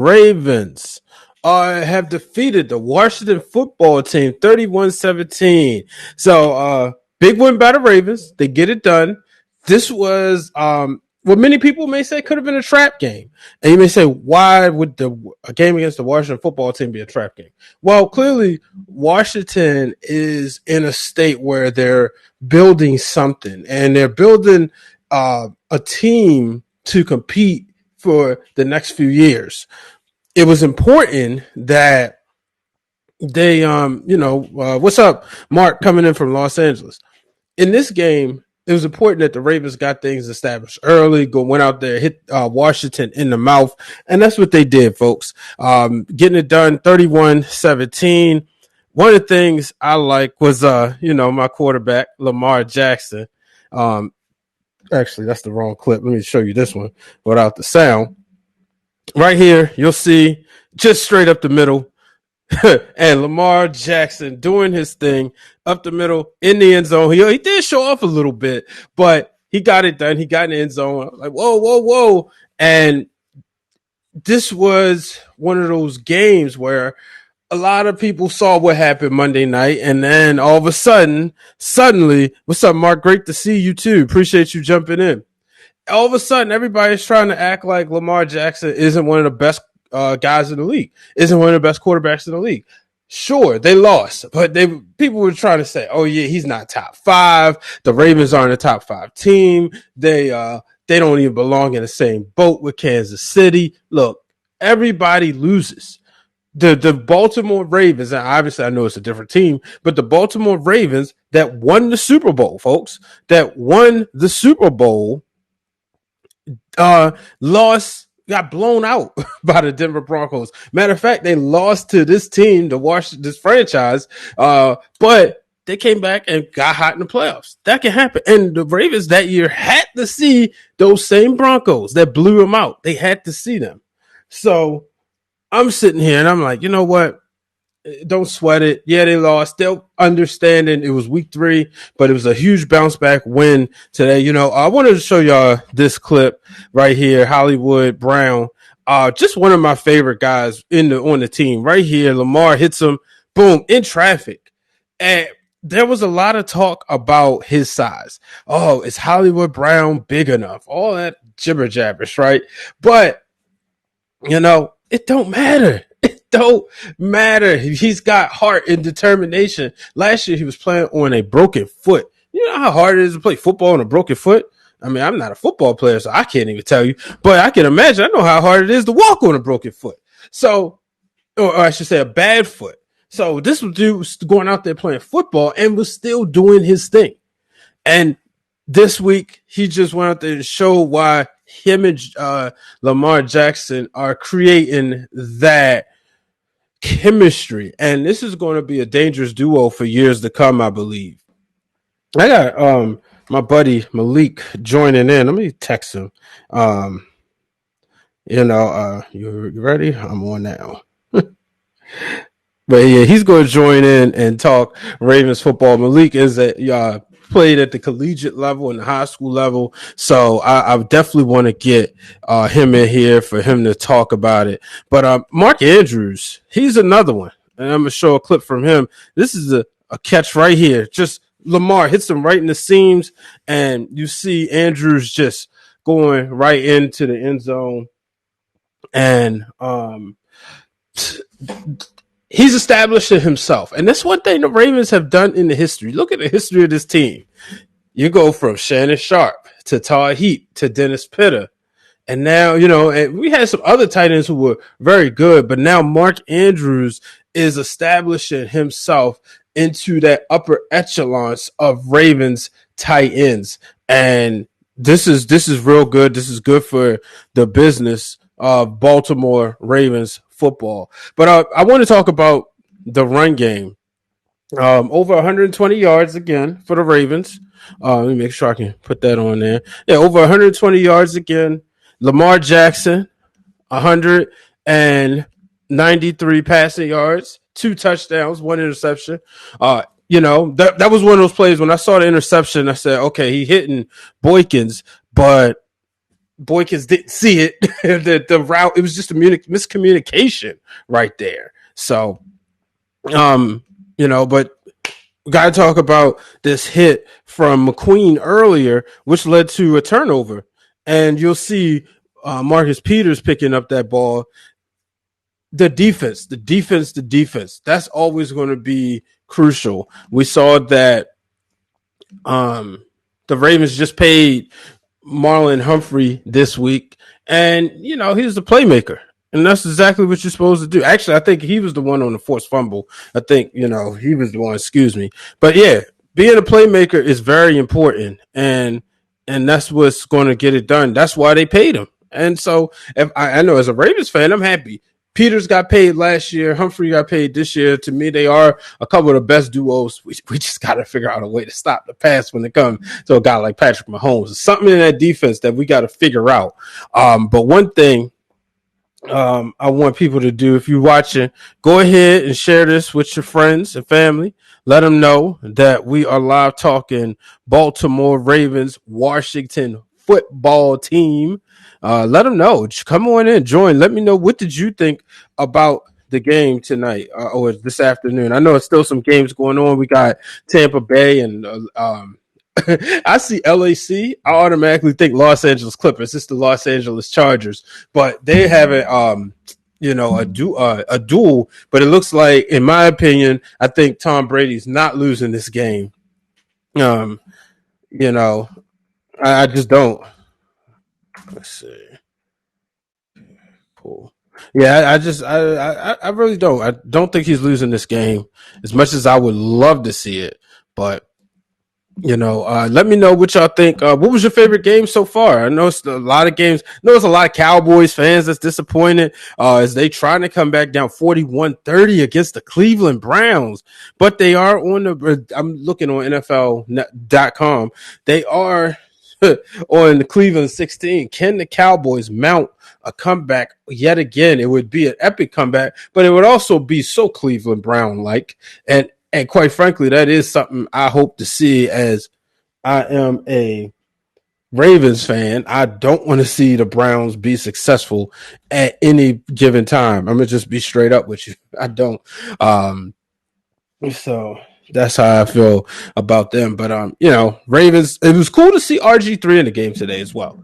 Ravens have defeated the Washington football team 31-17. So big win by the Ravens. They get it done. This was what many people may say could have been a trap game. And you may say, why would a game against the Washington football team be a trap game? Well, clearly Washington is in a state where they're building something, and they're building a team to compete for the next few years. It was important that they, what's up, Mark, coming in from Los Angeles. In this game, it was important that the Ravens got things established early, went out there, hit Washington in the mouth, and that's what they did, folks. Getting it done 31-17. One of the things I like was, my quarterback, Lamar Jackson. Actually, that's the wrong clip. Let me show you this one without the sound. Right here, you'll see just straight up the middle. And Lamar Jackson doing his thing up the middle in the end zone. He did show off a little bit, but he got it done. He got in the end zone. Like, whoa. And this was one of those games where a lot of people saw what happened Monday night, and then all of a sudden, what's up, Mark? Great to see you too. Appreciate you jumping in. All of a sudden, everybody's trying to act like Lamar Jackson isn't one of the best guys in the league, isn't one of the best quarterbacks in the league. Sure, they lost, but people were trying to say, oh yeah, he's not top 5. The Ravens aren't a top 5 team. They don't even belong in the same boat with Kansas City. Look, everybody loses. The Baltimore Ravens, and obviously I know it's a different team, but the Baltimore Ravens that won the Super Bowl, folks, that won the Super Bowl, got blown out by the Denver Broncos. Matter of fact, they lost to this team, this franchise, but they came back and got hot in the playoffs. That can happen. And the Ravens that year had to see those same Broncos that blew them out. They had to see them. So I'm sitting here and I'm like, you know what? Don't sweat it. Yeah, they lost. They'll understanding it was week 3, but it was a huge bounce back win today. I wanted to show y'all this clip right here. Hollywood Brown, just one of my favorite guys on the team right here. Lamar hits him, boom, in traffic. And there was a lot of talk about his size. Oh, is Hollywood Brown big enough? All that jibber jabbers, right? But, it don't matter. Don't matter. He's got heart and determination. Last year, he was playing on a broken foot. You know how hard it is to play football on a broken foot? I mean, I'm not a football player, so I can't even tell you. But I can imagine. I know how hard it is to walk on a broken foot. So, or I should say a bad foot. So this dude was going out there playing football and was still doing his thing. And this week, he just went out there to show why him and Lamar Jackson are creating that chemistry, and this is going to be a dangerous duo for years to come, I believe. I got my buddy Malik joining in. Let me text him. You ready? I'm on now. But yeah, he's going to join in and talk Ravens football. Malik is played at the collegiate level and the high school level. So I definitely want to get him in here for him to talk about it. But Mark Andrews, he's another one. And I'm going to show a clip from him. This is a catch right here. Just Lamar hits him right in the seams. And you see Andrews just going right into the end zone. And he's established it himself. And that's one thing the Ravens have done in the history. Look at the history of this team. You go from Shannon Sharp to Todd Heap to Dennis Pitta. And now, and we had some other tight ends who were very good, but now Mark Andrews is establishing himself into that upper echelons of Ravens tight ends. And this is real good. This is good for the business of Baltimore Ravens football. But I want to talk about the run game. Over 120 yards again for the Ravens. Let me make sure I can put that on there. Yeah, over 120 yards again. Lamar Jackson, 193 passing yards, 2 touchdowns, 1 interception. That was one of those plays when I saw the interception, I said, okay, he hitting Boykins, but Boykins didn't see it. The route, it was just a miscommunication right there. So, um, but we got to talk about this hit from McQueen earlier, which led to a turnover. And you'll see Marcus Peters picking up that ball. The defense. That's always going to be crucial. We saw that the Ravens just paid Marlon Humphrey this week, and he's the playmaker, and that's exactly what you're supposed to do. Actually, I think he was the one on the forced fumble. I think he was the one. Excuse me, but yeah, being a playmaker is very important, and that's what's going to get it done. That's why they paid him, and so if I know as a Ravens fan, I'm happy. Peters got paid last year. Humphrey got paid this year. To me, they are a couple of the best duos. We just got to figure out a way to stop the pass when it comes to a guy like Patrick Mahomes. There's something in that defense that we got to figure out. But one thing I want people to do, if you're watching, go ahead and share this with your friends and family. Let them know that we are live talking Baltimore Ravens, Washington football team. Let them know. Just come on in, join. Let me know, what did you think about the game tonight or this afternoon? I know it's still some games going on. We got Tampa Bay and I see LAC. I automatically think Los Angeles Clippers. It's the Los Angeles Chargers, but they have a duel. But it looks like, in my opinion, I think Tom Brady's not losing this game. Um, you know, I just don't. Let's see. Cool. Yeah, I really don't. I don't think he's losing this game as much as I would love to see it. But let me know what y'all think. What was your favorite game so far? I know it's a lot of games. I know it's a lot of Cowboys fans that's disappointed as they trying to come back down 41-30 against the Cleveland Browns. But they are I'm looking on NFL.com. They are on the Cleveland 16. Can the Cowboys mount a comeback yet again? It would be an epic comeback, but it would also be so Cleveland Brown like. And quite frankly, that is something I hope to see, as I am a Ravens fan. I don't want to see the Browns be successful at any given time. I'm going to just be straight up with you. I don't. So that's how I feel about them. But, Ravens, it was cool to see RG3 in the game today as well.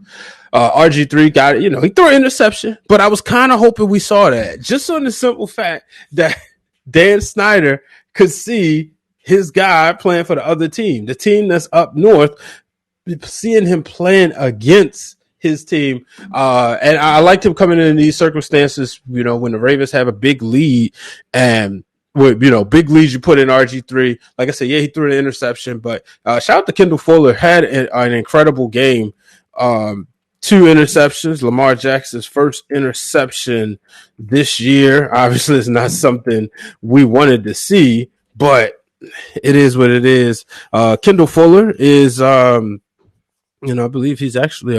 RG3 got it. He threw an interception, but I was kind of hoping we saw that, just on the simple fact that Dan Snyder could see his guy playing for the other team, the team that's up north, seeing him playing against his team. And I liked him coming in these circumstances, when the Ravens have a big lead, and with, big leads, you put in RG3. Like I said, yeah, he threw an interception, but shout out to Kendall Fuller, had an incredible game. 2 interceptions. Lamar Jackson's first interception this year. Obviously, it's not something we wanted to see, but it is what it is. Kendall Fuller is, I believe he's actually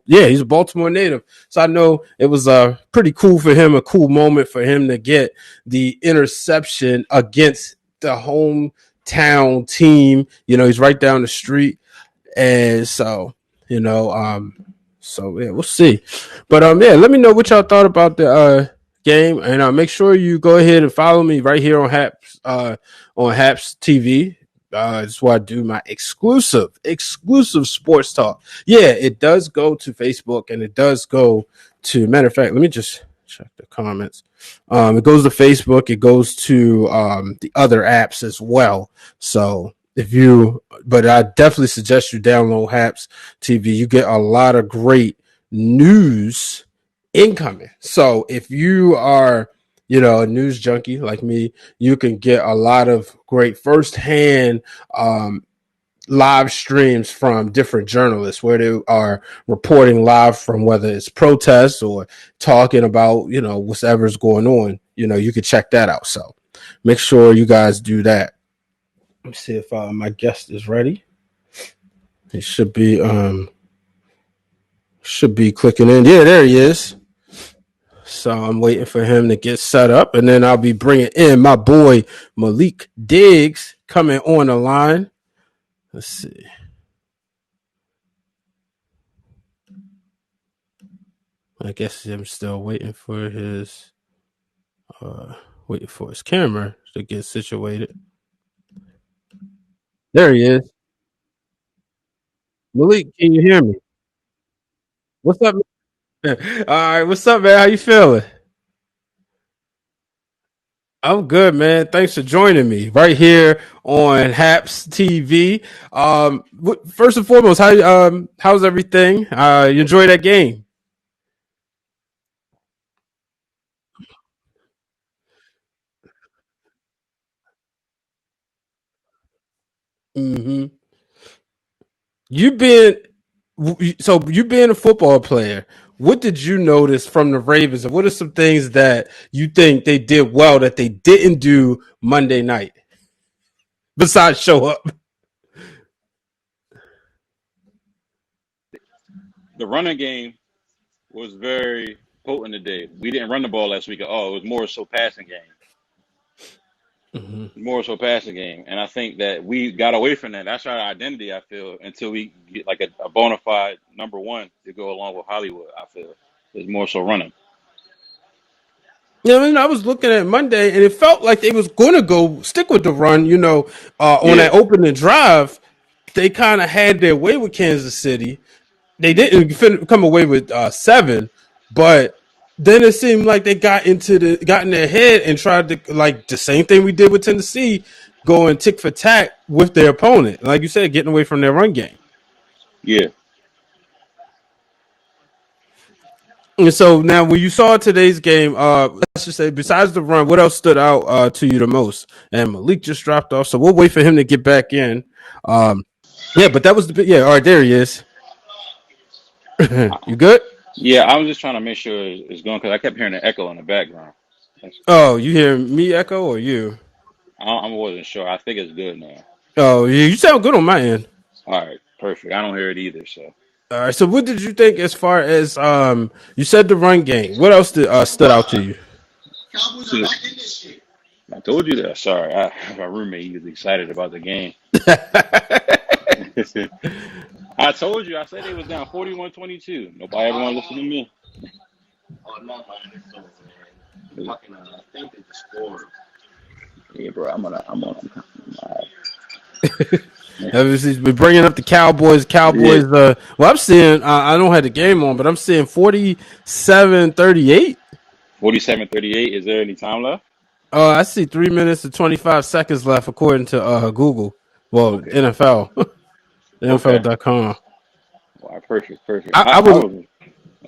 he's a Baltimore native. So I know it was pretty cool for him, a cool moment for him to get the interception against the hometown team. He's right down the street. And so, so yeah, we'll see. But let me know what y'all thought about the game, and make sure you go ahead and follow me right here on Haps TV. That's where I do my exclusive sports talk. Yeah, it does go to Facebook, and it does go to, matter of fact, let me just check the comments. It goes to Facebook, it goes to the other apps as well. So but I definitely suggest you download Haps TV. You get a lot of great news incoming. So if you are, a news junkie like me, you can get a lot of great firsthand live streams from different journalists where they are reporting live from, whether it's protests or talking about, whatever's going on. You can check that out. So make sure you guys do that. Let me see if my guest is ready. He should be clicking in. Yeah, there he is. So I'm waiting for him to get set up, and then I'll be bringing in my boy Malik Diggs coming on the line. Let's see. I guess I'm still waiting for his camera to get situated. There he is. Malik, can you hear me? What's up, man? All right, what's up, man? How you feeling? I'm good, man. Thanks for joining me right here on Haps TV. First and foremost, how's everything? You enjoy that game? Mm-hmm. You've been you being a football player. What did you notice from the Ravens, and what are some things that you think they did well that they didn't do Monday night besides show up? The running game was very potent today. We didn't run the ball last week at all. It was more so passing game, Mm-hmm. more so passing game. And I think that we got away from that. That's our identity, I feel, until we get like a bona fide number one to go along with Hollywood, I feel. It's more so running. Yeah, I mean, I was looking at Monday, and it felt like they was going to go stick with the run. On Yeah, that opening drive, they kind of had their way with Kansas City. They didn't come away with seven, but then it seemed like they got in their head and tried to like the same thing we did with Tennessee, going tick for tack with their opponent. Like you said, getting away from their run game. yeah. And so now, when you saw today's game, let's just say, besides the run, what else stood out to you the most? And Malik just dropped off, so we'll wait for him to get back in. Um, yeah, but that was yeah. All right, there he is. You good? Yeah, I was just trying to make sure it's going because I kept hearing an echo in the background. Oh, you hear me echo or you? I wasn't sure. I think it's good now. Oh, yeah, you sound good on my end. All right, perfect. I don't hear it either, so. All right. So, what did you think as far as you said the run game? What else stood out to you? See, I told you that. Sorry, my roommate he was excited about the game. I told you. I said they was down 41-22. Nobody ever want to listen to me. Yeah, bro. I'm on. He's been bringing up the Cowboys. Yeah, Cowboys. Well, I'm seeing. I don't have the game on, but I'm seeing 47-38. 47-38. Is there any time left? I see 3 minutes and 25 seconds left, according to Google. Well, Okay. NFL, Okay. NFL.com. All right, perfect. Perfect. I, I, I I would. was.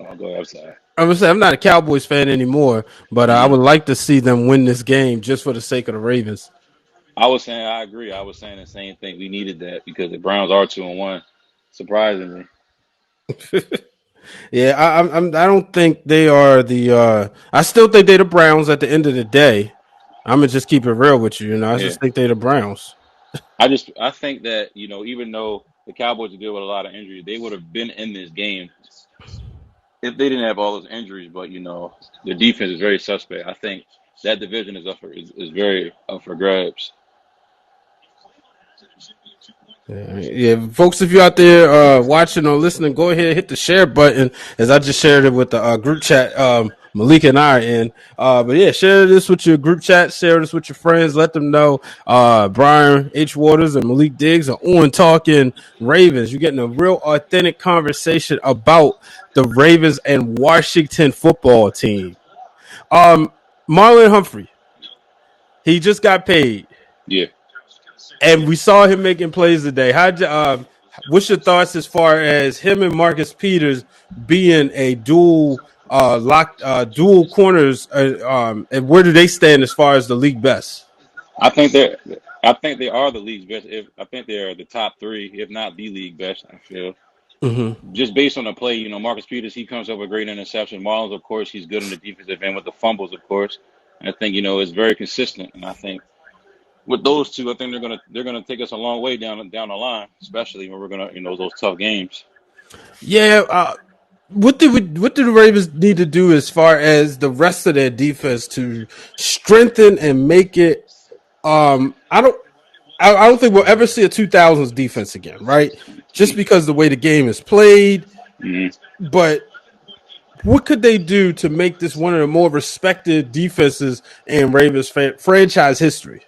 Oh, go ahead. I'm sorry. I would say I'm not a Cowboys fan anymore, but I Mhm. would like to see them win this game just for the sake of the Ravens. I was saying I agree. I was saying the same thing. We needed that because the Browns are 2-1. Surprisingly. Yeah, I don't think they are the. I still think they're the Browns at the end of the day. I'm gonna just keep it real with you. I Yeah. just think they're the Browns. I think that, even though the Cowboys deal with a lot of injuries, they would have been in this game if they didn't have all those injuries. But the defense is very suspect. I think that division is very up for grabs. Yeah, folks, if you're out there watching or listening, go ahead and hit the share button as I just shared it with the group chat. Malik and I are in. But yeah, share this with your group chat, share this with your friends, let them know Brian H. Waters and Malik Diggs are on talking Ravens. You're getting a real authentic conversation about the Ravens and Washington football team. Um, Marlon Humphrey, he just got paid Yeah. and we saw him making plays today. What's your thoughts as far as him and Marcus Peters being a dual corners, and where do they stand as far as the league best? I think they're I think they are the league's best. I think they are the top three, if not the league best, I feel. Mm-hmm. Just based on the play, Marcus Peters, he comes up with great interception. Marlins, of course, he's good on the defensive end with the fumbles, of course. And I think, it's very consistent. And I think with those two, I think they're gonna take us a long way down the line, especially when we're gonna those tough games. Yeah. What do the Ravens need to do as far as the rest of their defense to strengthen and make it? I don't. I don't think we'll ever see a 2000s defense again, right? Just because the way the game is played, Hmm. but what could they do to make this one of the more respected defenses in Ravens franchise history?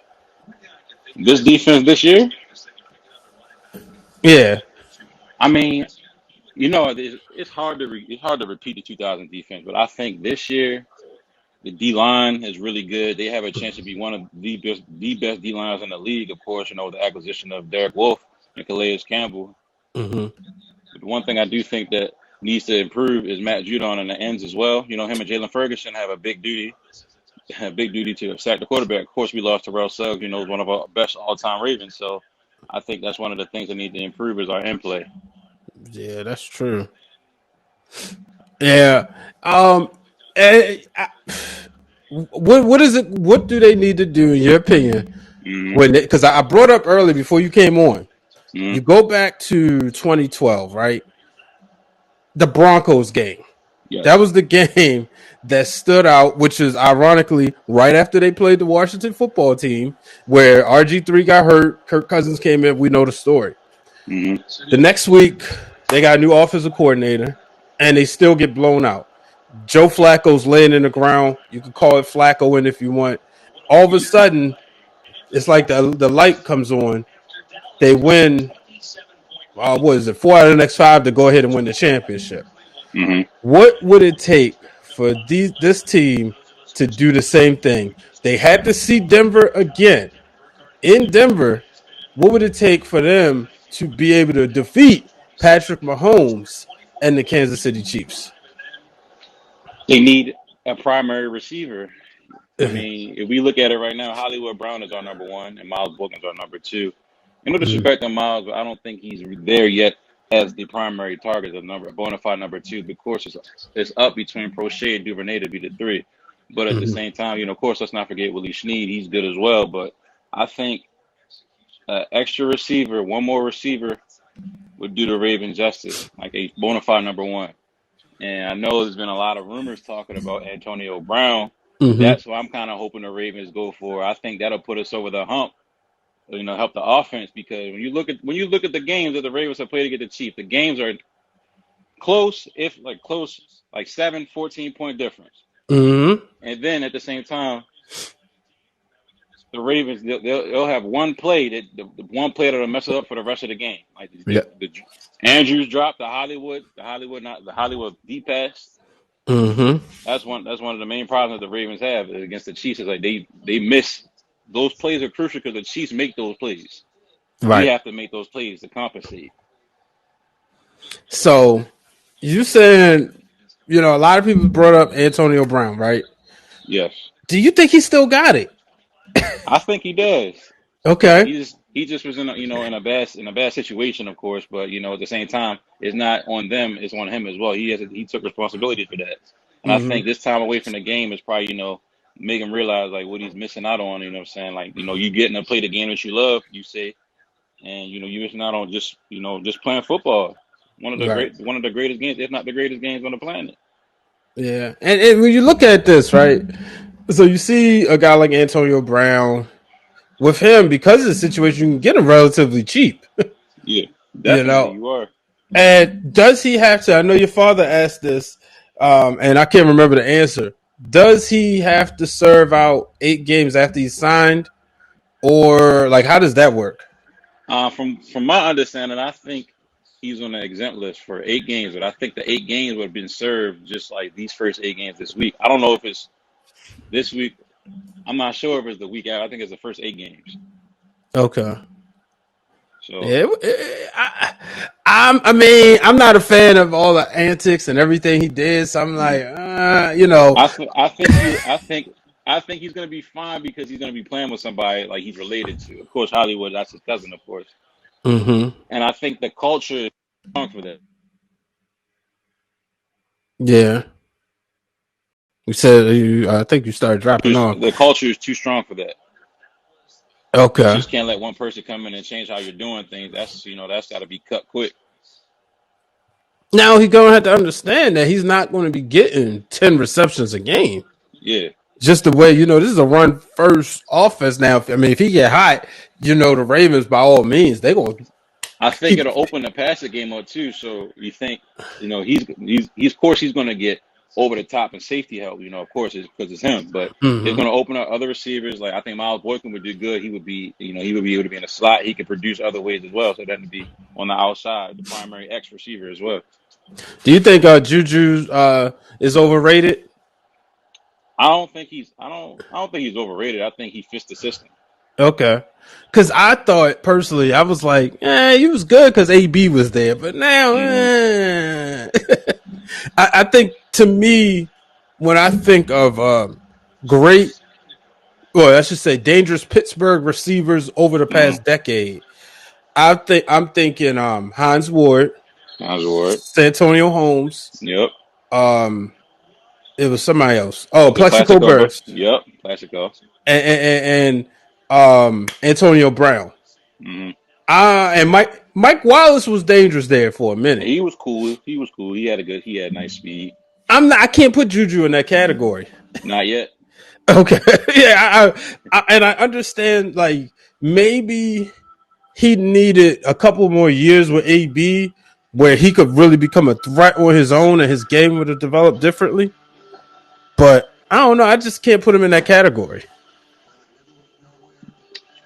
This defense this year, Yeah. I mean, it's hard to it's hard to repeat the 2000 defense, but I think this year the D line is really good. They have a chance to be one of the best D lines in the league. Of course, the acquisition of Derek Wolfe and Calais Campbell. Mm-hmm. But the one thing I do think that needs to improve is Matt Judon in the ends as well. Him and Jalen Ferguson have a big duty to sack the quarterback. Of course, we lost Terrell Suggs, one of our best all-time Ravens. So I think that's one of the things that need to improve is our end play. Yeah, that's true. Yeah. What is it? What do they need to do, in your opinion, Mm-hmm. when? Because I brought up early before you came on. Mm-hmm. You go back to 2012, right? The Broncos game. Yes. That was the game that stood out, which is ironically right after they played the Washington football team, where RG3 got hurt. Kirk Cousins came in. We know the story. Mm-hmm. The next week, they got a new offensive coordinator, and they still get blown out. Joe Flacco's laying in the ground. You can call it Flacco in if you want. All of a sudden, it's like the light comes on. They win. What is it? 4 out of the next 5 to go ahead and win the championship. Mm-hmm. What would it take for this team to do the same thing? They had to see Denver again. In Denver, what would it take for them to be able to defeat Patrick Mahomes and the Kansas City Chiefs? They need a primary receiver. I mean, if we look at it right now, Hollywood Brown is our number one, and Miles Boykin our number two. And no disrespect to Miles, but I don't think he's there yet as the primary target, the bona fide number two. Of course, it's up between Prochet and Duvernay to be the three. But at the same time, of course, let's not forget Willie Snead. He's good as well. But I think extra receiver, one more receiver, would do the Ravens justice, like a bona fide number one. And I know there's been a lot of rumors talking about Antonio Brown. Mm-hmm. That's what I'm kind of hoping the Ravens go for. I think that'll put us over the hump, help the offense, because when you look at the games that the Ravens have played against the Chiefs, the games are close, like 7, 14-point difference. Mm-hmm. And then at the same time, the Ravens they'll have one play that'll mess it up for the rest of the game. Like the Andrews drop, the Hollywood deep pass. Mm-hmm. That's one of the main problems that the Ravens have against the Chiefs is like they miss those plays are crucial because the Chiefs make those plays. Right. We have to make those plays to compensate. So you saying, a lot of people brought up Antonio Brown, right? Yes. Do you think he still got it? I think he does. Okay. He just was in a bad situation, of course, but at the same time, it's not on them, it's on him as well. He took responsibility for that. And I think this time away from the game is probably, make him realize like what he's missing out on, what I'm saying? Like, you getting to play the game that you love, you say, and you're missing out on just playing football. One of the greatest games, if not the greatest games on the planet. Yeah. And when you look at this, right? So you see a guy like Antonio Brown. With him, because of the situation, you can get him relatively cheap. Yeah, definitely you are. And does he have to? I know your father asked this, and I can't remember the answer. Does he have to serve out 8 games after he's signed, or like how does that work? From my understanding, I think he's on the exempt list for 8 games, but I think the 8 games would have been served just like these first 8 games this week. I don't know if it's this week. I'm not sure if it's the week out. I think it's the first 8 games. Okay. So yeah, I'm not a fan of all the antics and everything he did. So I'm like, I think he's gonna be fine because he's gonna be playing with somebody like he's related to. Of course, Hollywood, that's his cousin, of course. Mm-hmm. And I think the culture is strong for that. Yeah. You said I think you started dropping off. The culture is too strong for that. Okay. You just can't let one person come in and change how you're doing things. That's got to be cut quick. Now he's going to have to understand that he's not going to be getting 10 receptions a game. Yeah. Just the way, this is a run first offense now. I mean, if he get hot, the Ravens, by all means, they're going to. I think it'll open the passing game up too. So you think, he's of course he's going to get over the top and safety help. Of course, it's because it's him, but it's Mm-hmm. going to open up other receivers. Like I think Miles Boykin would do good. He would be able to be in the slot. He could produce other ways as well. So that would be on the outside, the primary X receiver as well. Do you think Juju is overrated? I don't think he's overrated. I think he fits the system. Okay. Because I thought personally, I was like, he was good because AB was there. But now, Hmm. I think to me, when I think of great, well, I should say dangerous Pittsburgh receivers over the Hmm. past decade, I'm thinking Hines Ward, How's the word? Santonio Holmes, Yep. um, it was somebody else. Oh, Was it Plexico Plaxico, bro? Burst Yep. Plaxico. and Antonio Brown. Hmm. And Mike Wallace was dangerous there for a minute. He was cool. He was cool. He had nice speed. I can't put Juju in that category. Not yet. Okay, yeah, and I understand like maybe he needed a couple more years with AB where he could really become a threat on his own and his game would have developed differently. But I don't know. I just can't put him in that category.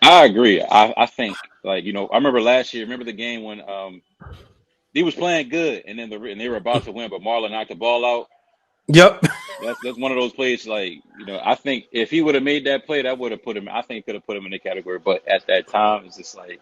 I agree. I think I remember last year. Remember the game when he was playing good and they were about to win, but Marlon knocked the ball out. Yep. That's one of those plays. I think if he would have made that play, that would have put him. I think it could have put him in the category. But at that time, it's just like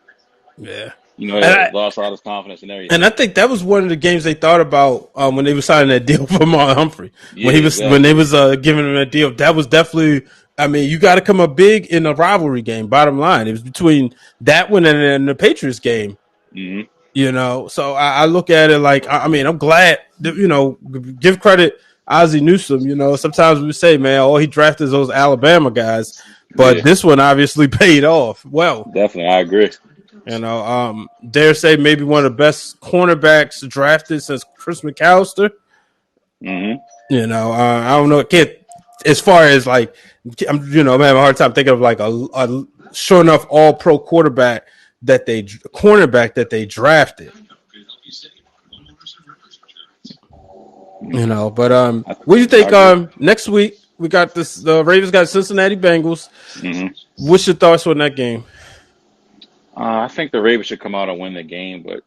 Yeah. he And lost all his confidence and And I everything. think that was one of the games they thought about when they were signing that deal for Marlon Humphrey. Yeah, When they exactly. was giving him that deal, that was definitely. I mean, you got to come up big in a rivalry game. Bottom line, it was between that one and then the Patriots game. Hmm. So I look at it like I mean, I'm glad that, give credit Ozzie Newsome. Sometimes we say, man, all he drafted is those Alabama guys, but Yeah, this one obviously paid off well. definitely. I agree. Dare say maybe one of the best cornerbacks drafted since Chris McAllister. Hmm. I don't know. It can't, as far as like, I'm having a hard time thinking of like a sure enough all pro cornerback that they drafted. But I, what do you I think? agree. Next week we got this. The Ravens got Cincinnati Bengals. Hmm. What's your thoughts on that game? I think the Ravens should come out and win the game, but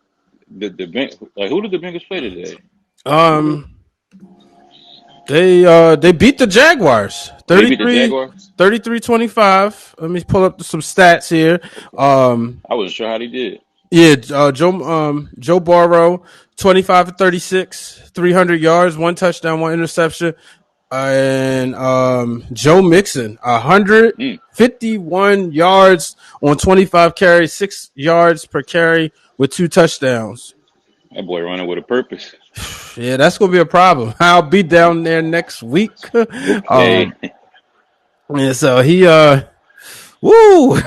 who did the Bengals play today? Um, they beat the Jaguars They beat the Jaguars. 33-25. Let me pull up some stats here. Um, I wasn't sure how they did. yeah, Joe Burrow 25 for 36, 300 yards, one touchdown, one interception. And Joe Mixon 151 yards on 25 carries, 6 yards per carry with 2 touchdowns. That boy running with a purpose. Yeah, that's gonna be a problem. I'll be down there next week. Okay. And so he woo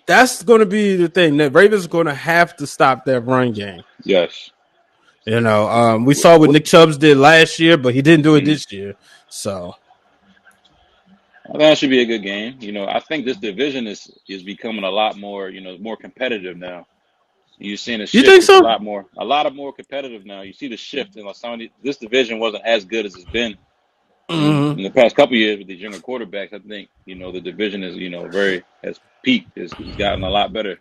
that's gonna be the thing. The Ravens are gonna have to stop that run game. Yes. We saw what What? Nick Chubbs did last year, but he didn't do it Mm, this year. So I think that should be a good game. I think this division is becoming a lot more, more competitive now. You're seeing a you shift. think It's so? a lot of more competitive now. You see the shift, and like this division wasn't as good as it's been Mm-hmm. in the past couple of years with these younger quarterbacks. I think the division is very has peaked. It's gotten a lot better.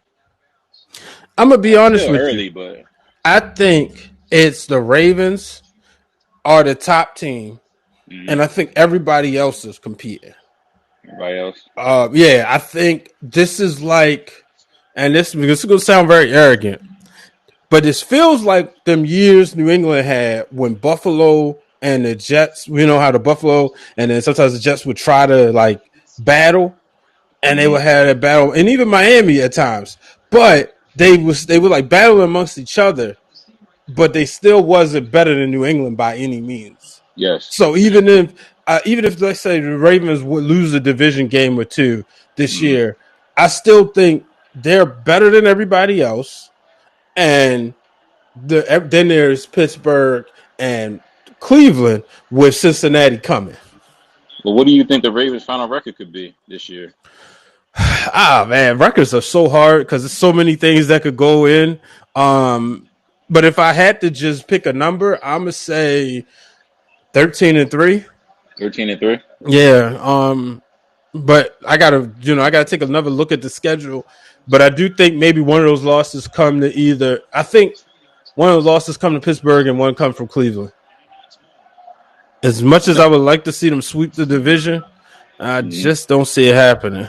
I'm gonna be It's honest still with you. early, but I think it's the Ravens are the top team, and mhm, I think everybody else is competing. everybody else. Yeah, I think this is like, and this is gonna sound very arrogant, but this feels like them years New England had when Buffalo and the Jets. We know how the Buffalo and then sometimes the Jets would try to like battle, and they Hmm. would have a battle, and even Miami at times. But they would like battle amongst each other, but they still wasn't better than New England by any means. Yes. So even if let's say the Ravens would lose a division game or two this Hmm. year, I still think they're better than everybody else. And then there's Pittsburgh and Cleveland with Cincinnati coming. But what do you think the Ravens' final record could be this year? Man, records are so hard because there's so many things that could go in. Um, but if I had to just pick a number, I'm gonna say 13-3. 13-3. Yeah. But I gotta take another look at the schedule. But I do think maybe one of those losses come to either. I think one of those losses come to Pittsburgh and one come from Cleveland. As much as I would like to see them sweep the division, I Mm-hmm. just don't see it happening.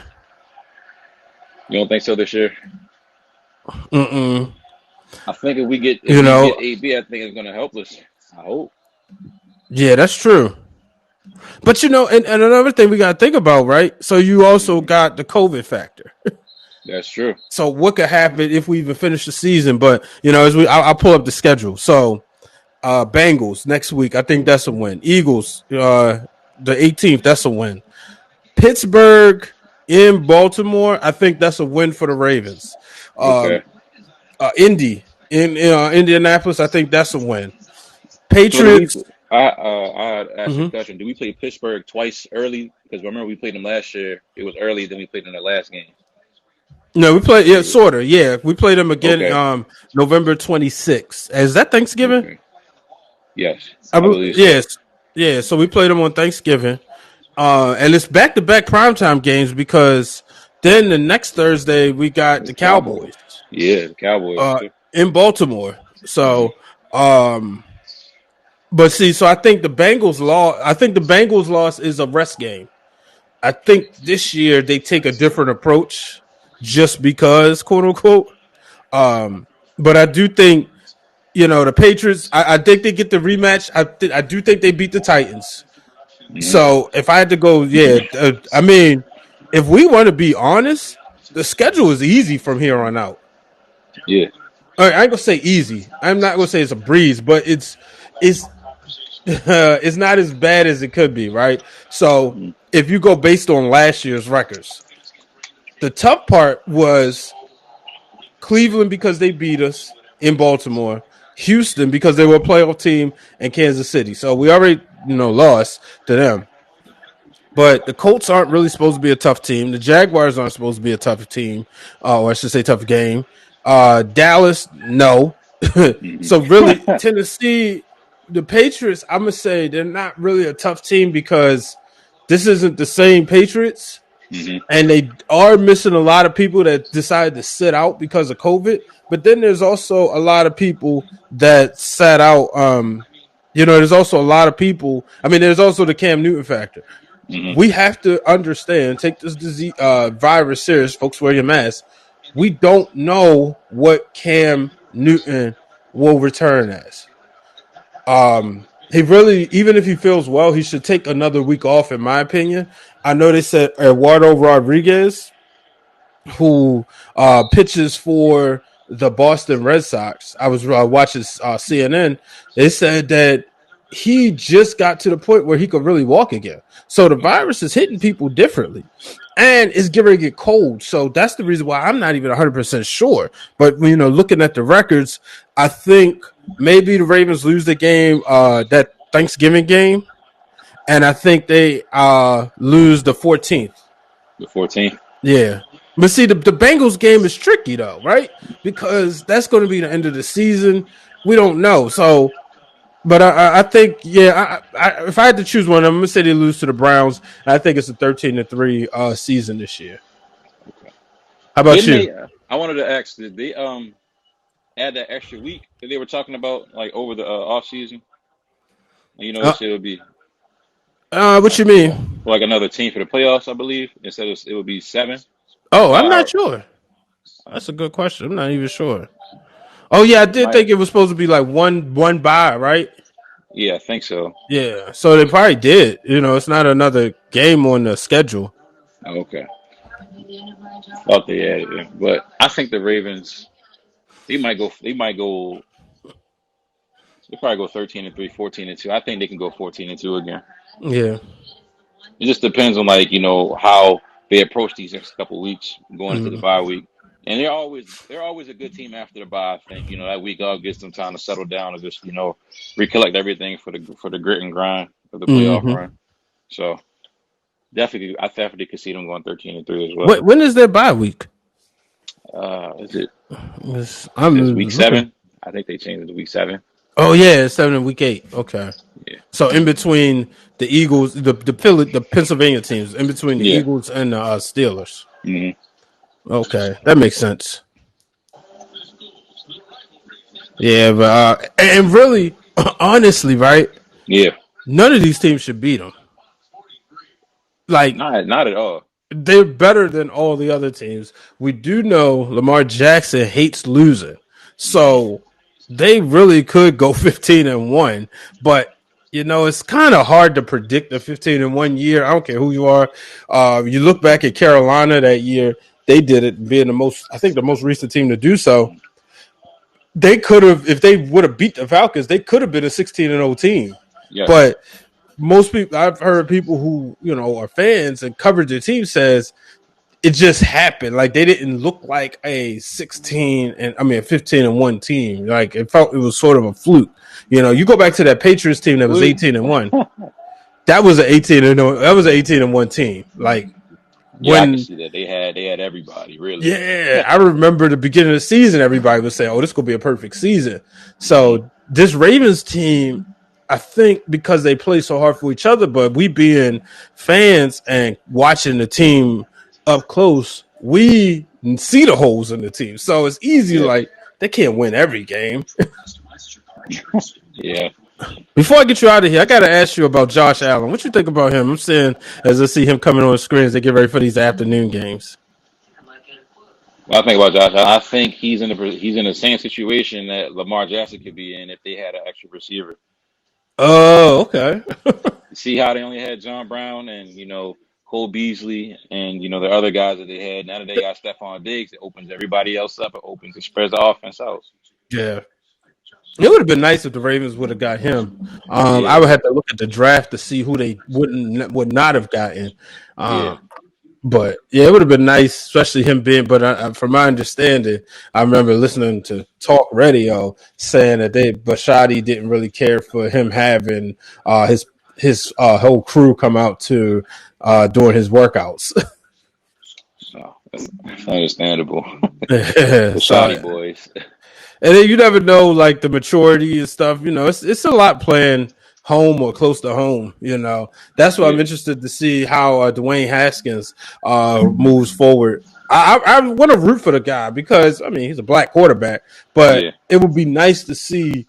You don't think so this year? Mm-mm. I think if You we get know, AB, I think it's gonna help us. I hope. yeah, that's true. But and another thing we got to think about, right? So you also Hmm. got the COVID factor. That's true. So what could happen if we even finish the season? But I'll pull up the schedule. So Bengals next week, I think that's a win. Eagles, the 18th, that's a win. Pittsburgh in Baltimore, I think that's a win for the Ravens. Okay. Um, Indy in Indianapolis, I think that's a win. So do we? Patriots. I asked you a Mhm. question. Do we play Pittsburgh twice early? Because remember we played them last year. It was early. Then we played them the last game. No, we played. Yeah, sort of. Yeah, we played them again. Okay. November 26th. Is that Thanksgiving? Okay. Yes, I believe so. Yes. Yeah. So we played them on Thanksgiving. And it's back to back primetime games because then the next Thursday we got It's the Cowboys. Cowboys Yeah, the Cowboys too. in Baltimore. Hmm. So, but see, so I think the Bengals loss is a rest game. I think this year they take a different approach, just because, quote unquote. Um, but I do think the Patriots. I think they get the rematch. I do think they beat the Titans. Hmm. So if I had to go, yeah, I mean, if we want to be honest, the schedule is easy from here on out. Yeah. I ain't gonna say easy. I'm not gonna say it's a breeze, but it's it's not as bad as it could be, right? So Hmm. if you go based on last year's records, the tough part was Cleveland because they beat us in Baltimore, Houston because they were a playoff team, and Kansas City. So we already lost to them. But the Colts aren't really supposed to be a tough team. The Jaguars aren't supposed to be a tough team, or I should say, tough game. Dallas, no. Hmm. So really, Tennessee, the Patriots, I'm gonna say they're not really a tough team because this isn't the same Patriots, Hmm. and they are missing a lot of people that decided to sit out because of COVID. But then there's also a lot of people that sat out. There's also a lot of people. I mean, there's also the Cam Newton factor. Hmm. We have to understand, take this disease virus serious, folks. Wear your mask. We don't know what Cam Newton will return as. He really, even if he feels well, he should take another week off. In my opinion, I know they said Eduardo Rodriguez, who pitches for the Boston Red Sox. I was watching CNN. They said that he just got to the point where he could really walk again. So the virus is hitting people differently, and it's getting to get cold. So that's the reason why I'm not even 100% sure. But looking at the records, I think maybe the Ravens lose the game, that Thanksgiving game, and I think they lose the 14th. The 14th. Yeah. But see, the Bengals game is tricky though, right? Because that's going to be the end of the season. We don't know. So, but I think, yeah, if I had to choose one, I'm going to say they lose to the Browns. I think it's a 13-3 season this year. How about Didn't you? they? I wanted to ask. Did they add that extra week that they were talking about, like over the off season? Uh, It said it would be what you mean? like another team for the playoffs, I believe. Instead of it would be seven. Oh, I'm Uh, not sure. That's a good question. I'm not even sure. Oh yeah, I did might think it was supposed to be like one bye, right? Yeah, I think so. Yeah. So they probably did. It's not another game on the schedule. Oh, okay, thought they added it, but I think the Ravens they might go. They might go. They probably go 13-3, 14-2. I think they can go 14-2 again. Yeah. It just depends on how they approach these next couple weeks going into the Mm. bye week. And they're always a good team after the bye. I think that week off gives them time to settle down and just recollect everything for the grit and grind of the playoff Hmm. run. So I definitely could see them going 13-3 as well. When is their bye week? Is it is week I'm looking. seven? I think they changed it to week 7. Oh yeah, it's 7 and week 8. Okay. Yeah. So in between the Eagles, the Pennsylvania teams, in between the Yeah. Eagles and the Steelers. Hmm. Okay, that makes sense. Yeah, but and really, honestly, right? Yeah. None of these teams should beat them. Like Not at all. they're better than all the other teams. We do know Lamar Jackson hates losing, Hmm. so they really could go 15-1. But it's kind of hard to predict a 15-1 year. I don't care who you are. You look back at Carolina that year; they did it, being I think, the most recent team to do so. They could have, if they would have beat the Falcons, they could have been a 16-0 team. Yes. But most people, I've heard people who are fans and covered their team says it just happened. Like they didn't look like a 15-1 team. Like it was sort of a fluke. You go back to that Patriots team that was Fluke. 18-1. That was an 18-1 team. Like Yeah, I can when see that. They had everybody, really. yeah, I remember the beginning of the season, everybody would say, "Oh, this could be a perfect season." Hmm. So this Ravens team, I think, because they play so hard for each other, but we being fans and watching the team up close, we see the holes in the team. So it's easy. Yeah. Like they can't win every game. Yeah. Before I get you out of here, I got to ask you about Josh Allen. What you think about him? I'm saying as I see him coming on the screen as they get ready for these afternoon games. What I think about Josh, I think he's in the same situation that Lamar Jackson could be in if they had an extra receiver. Oh, okay. See how they only had John Brown and Cole Beasley and the other guys that they had. Now that they got Stephon Diggs, it opens everybody else up. It spreads the offense out. Yeah. It would have been nice if the Ravens would have got him. I Yeah, would have to look at the draft to see who they would not have gotten. yeah, Um, but yeah, it would have been nice, especially him being. But from my understanding, I remember listening to talk radio saying that Bashadi didn't really care for him having his whole crew come out to during his workouts. so that's understandable. The Shoddy So boys. and then you never know, like the maturity and stuff. It's a lot playing home or close to home. That's why I'm Yeah, interested to see how Dwayne Haskins moves forward. I want to root for the guy because I mean he's a black quarterback, but yeah, it would be nice to see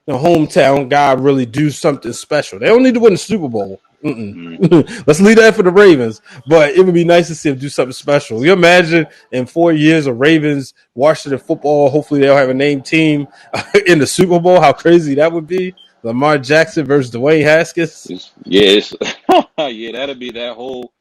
the hometown guy really do something special. They don't need to win the Super Bowl. mm, Let's leave that for the Ravens. But it would be nice to see him do something special. You imagine in 4 years of Ravens, Washington football, hopefully they'll have a named team in the Super Bowl. How crazy that would be. Lamar Jackson versus Dwayne Haskins. it's yeah. That'll be that whole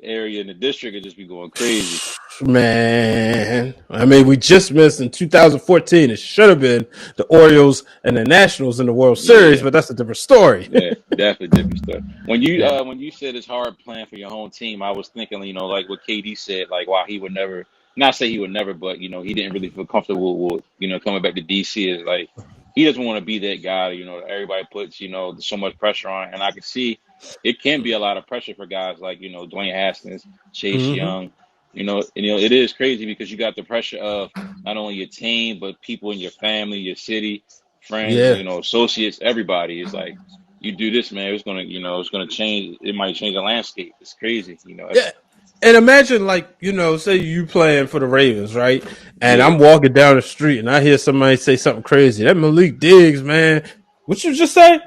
area in the district would just be going crazy. Man, I mean, we just missed in 2014. It should have been the Orioles and the Nationals in the World Series, Yeah, but that's a different story. yeah, definitely different stuff. When you Yeah. uh when you said it's hard playing for your home team, I was thinking, like what KD said, like why he would never, not say he would never, but he didn't really feel comfortable with coming back to DC. Is like he doesn't want to be that guy. That everybody puts so much pressure on, and I can see it can be a lot of pressure for guys like Dwayne Haskins, Chase Mm-hmm. Young. It is crazy because you got the pressure of not only your team but people in your family, your city, friends, Yeah. associates, everybody. It's like you do this, man, it's gonna change. It might change the landscape. It's crazy, Yeah. It's And imagine, like, say you playing for the Ravens, right? And yeah, I'm walking down the street and I hear somebody say something crazy. That Malik Diggs, man. What you just say?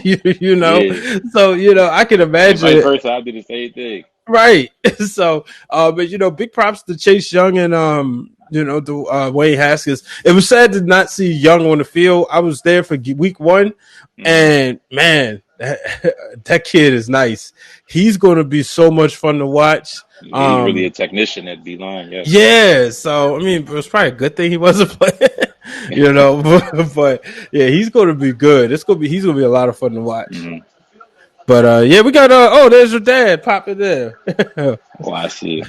you know? yeah, So, I can and vice imagine. versa. I did the same thing. Right. So, but big props to Chase Young and the Wayne Haskins. It was sad to not see Young on the field. I was there for week 1, Hmm. and man, that kid is nice. He's going to be so much fun to watch. Yeah, he's really a technician at D line. Yes. Yeah. So I mean, it was probably a good thing he wasn't playing. but yeah, he's going to be good. He's going to be a lot of fun to watch. Hmm. But yeah, we got there's your dad popping there. Oh, I see.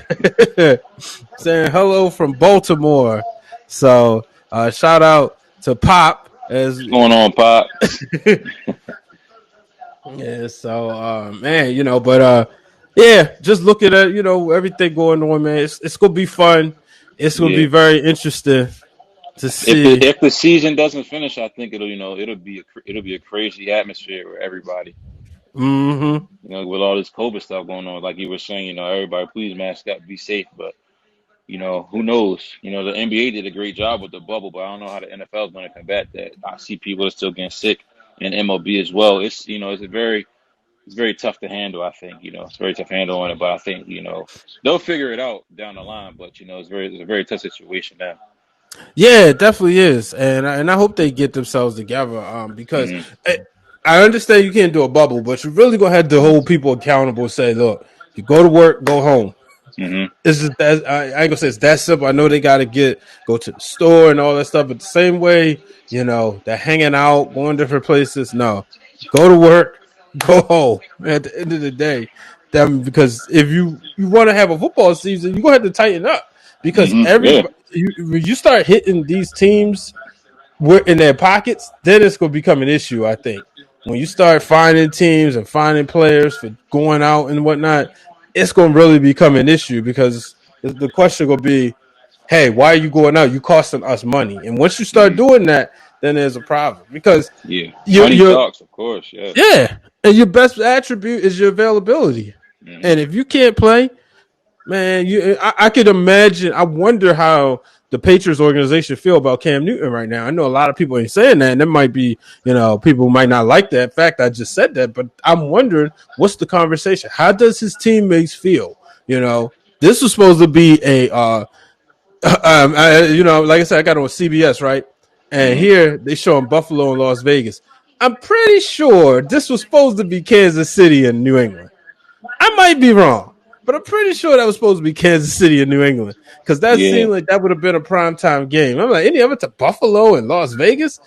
Saying hello from Baltimore. So shout out to Pop as What's going on, Pop? yeah. So man, but yeah, just looking at everything going on, man. It's gonna be fun. It's gonna be Yeah, very interesting. to If the see. if the season doesn't finish, I think it'll be a crazy atmosphere where everybody, Hmm. with all this COVID stuff going on, like you were saying, everybody please mask up, be safe. But who knows? The NBA did a great job with the bubble, but I don't know how the NFL is going to combat that. I see people are still getting sick, and MLB as well. It's very tough to handle. I think it's very tough to handle on it, but I think they'll figure it out down the line. But it's a very tough situation now. Yeah, it definitely is, and I hope they get themselves together. Because Hmm. I understand you can't do a bubble, but you really gonna have to hold people accountable. Say, look, you go to work, go home. Hmm. It's just that I ain't gonna say it's that simple. I know they got to go to the store and all that stuff, but the same way, they're hanging out, going different places. No, go to work, go home. At the end of the day, because if you want to have a football season, you gonna have to tighten up because Hmm. Yeah. when you start hitting these teams we're in their pockets, then it's going to become an issue. I think when you start finding teams and finding players for going out and whatnot, it's going to really become an issue because the question will be, "Hey, why are you going out? You costing us money." And once you start Hmm. doing that, then there's a problem because Yeah. you Money you're talks, of course. Yeah. yeah, and your best attribute is your availability. Hmm. And if you can't play, man, I could imagine. I wonder how the Patriots organization feel about Cam Newton right now. I know a lot of people ain't saying that, and there might be, people who might not like that fact I just said that, but I'm wondering what's the conversation. How does his teammates feel? This was supposed to be a, like I said, I got on CBS, right, and Hmm. here they show in Buffalo and Las Vegas. I'm pretty sure this was supposed to be Kansas City and New England. I might be wrong, but I'm pretty sure that was supposed to be Kansas City and New England because that Yeah. seemed like that would have been a primetime game. I'm like, any of it to Buffalo and Las Vegas?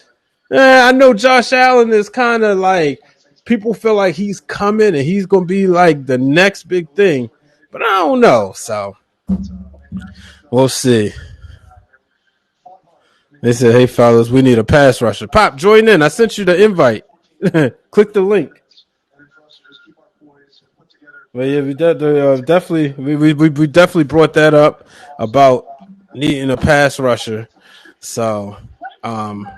I know Josh Allen is kind of like people feel like he's coming and he's going to be like the next big thing, but I don't know. So we'll see. They said, "Hey fellas, we need a pass rusher. Pop, join in. I sent you the invite. Click the link." Well, yeah, definitely we definitely brought that up about needing a pass rusher. So, um,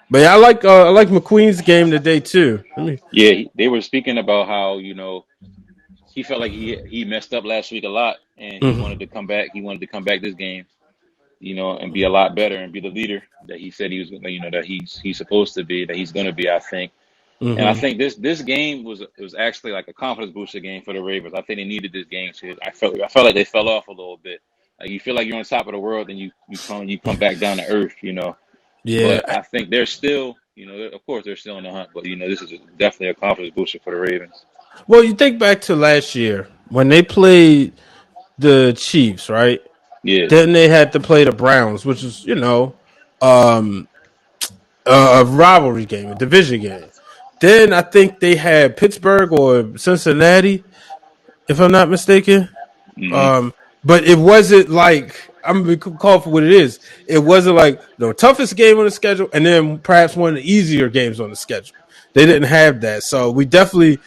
but yeah, I like McQueen's game today too. Let me. Yeah. They were speaking about how he felt like he messed up last week a lot, and he Mm-hmm, wanted to come back. He wanted to come back this game, and be a lot better and be the leader that he said he was, that he's supposed to be, that he's going to be. I think. And I mm-hmm. think this game was actually like a confidence booster game for the Ravens. I think they needed this game too. I felt like they fell off a little bit. Like you feel like you're on top of the world, and you come back down to earth. Yeah. But I think they're still, of course they're still in the hunt. But this is definitely a confidence booster for the Ravens. Well, you think back to last year when they played the Chiefs, right? Yeah. Then they had to play the Browns, which is um, a rivalry game, a division game. Then I think they had Pittsburgh or Cincinnati, if I'm not mistaken. Hmm. Um, but it wasn't like I'm gonna call for what it is. It wasn't like the toughest game on the schedule, and then perhaps one of the easier games on the schedule. They didn't have that, so we definitely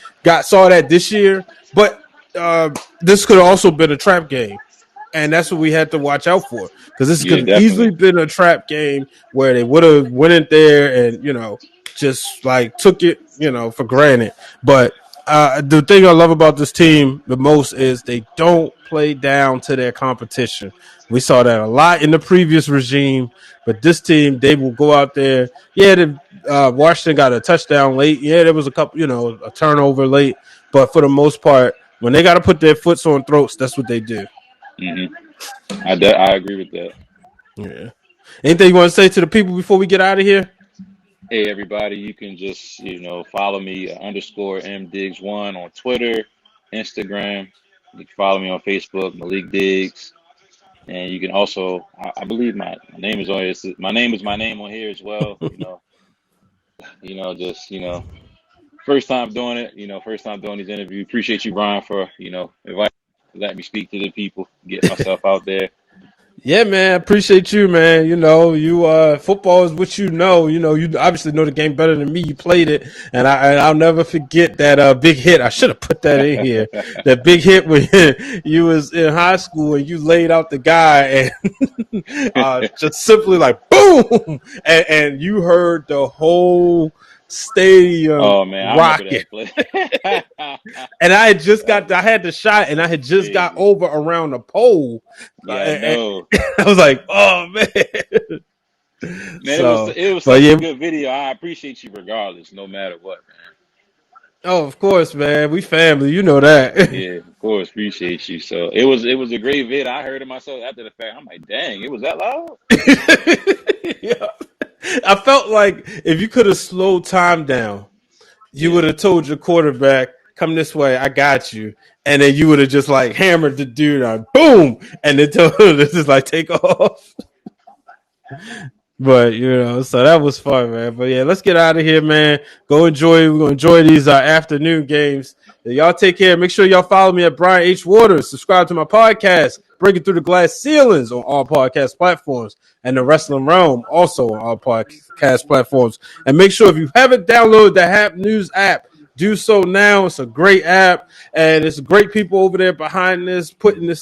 saw that this year. But this could have also been a trap game, and that's what we had to watch out for because this could Yeah, have easily definitely. been a trap game where they would have went in there and just like took it for granted. But the thing I love about this team the most is they don't play down to their competition. We saw that a lot in the previous regime, but this team they will go out there. Yeah, Washington got a touchdown late. Yeah, there was a couple, a turnover late, but for the most part, when they got to put their foots on throats, that's what they do. Hmm. I agree with that. Yeah. Anything you want to say to the people before we get out of here? Hey everybody, you can just follow me underscore mdiggs1 on Twitter, Instagram. You can follow me on Facebook, Malik Diggs. And you can also, I believe my name is on here. My name is my name on here as well. Just first time doing it. First time doing these interviews. Appreciate you, Brian, for inviting, letting me speak to the people, get myself out there. Yeah, man. Appreciate you, man. You know, you football is what you know. You know, you obviously know the game better than me. You played it, and I'll never forget that big hit. I should have put that in here. That big hit when you was in high school and you laid out the guy and just simply like boom, and you heard the whole stadium Oh man, I remember rocking. that play. And I That had the shot, and I had was just got crazy. over around the pole. Yeah, I And know. I was like, oh man. Man, So, it was but such a yeah, good video. I appreciate you regardless, no matter what, man. oh, of course, man. We family, you know that. Yeah, of course, appreciate you. So it was a great vid. I heard it myself after the fact. I'm like, dang, it was that loud? Yeah. I felt like if you could have slowed time down, you would Yeah. have told your quarterback, "Come this way, I got you," and then you would have just like hammered the dude on, boom, and then told him to just like take off. But you know, so that was fun, man. But yeah, let's get out of here, man. Go enjoy. We're gonna enjoy these afternoon games. Y'all take care. Make sure y'all follow me at Brian H. Waters. Subscribe to my podcast, Breaking Through the Glass Ceilings, on all podcast platforms, and the Wrestling Realm also on all podcast platforms. And make sure if you haven't downloaded the Hap News app, do so now. It's a great app, and it's great people over there behind this, putting this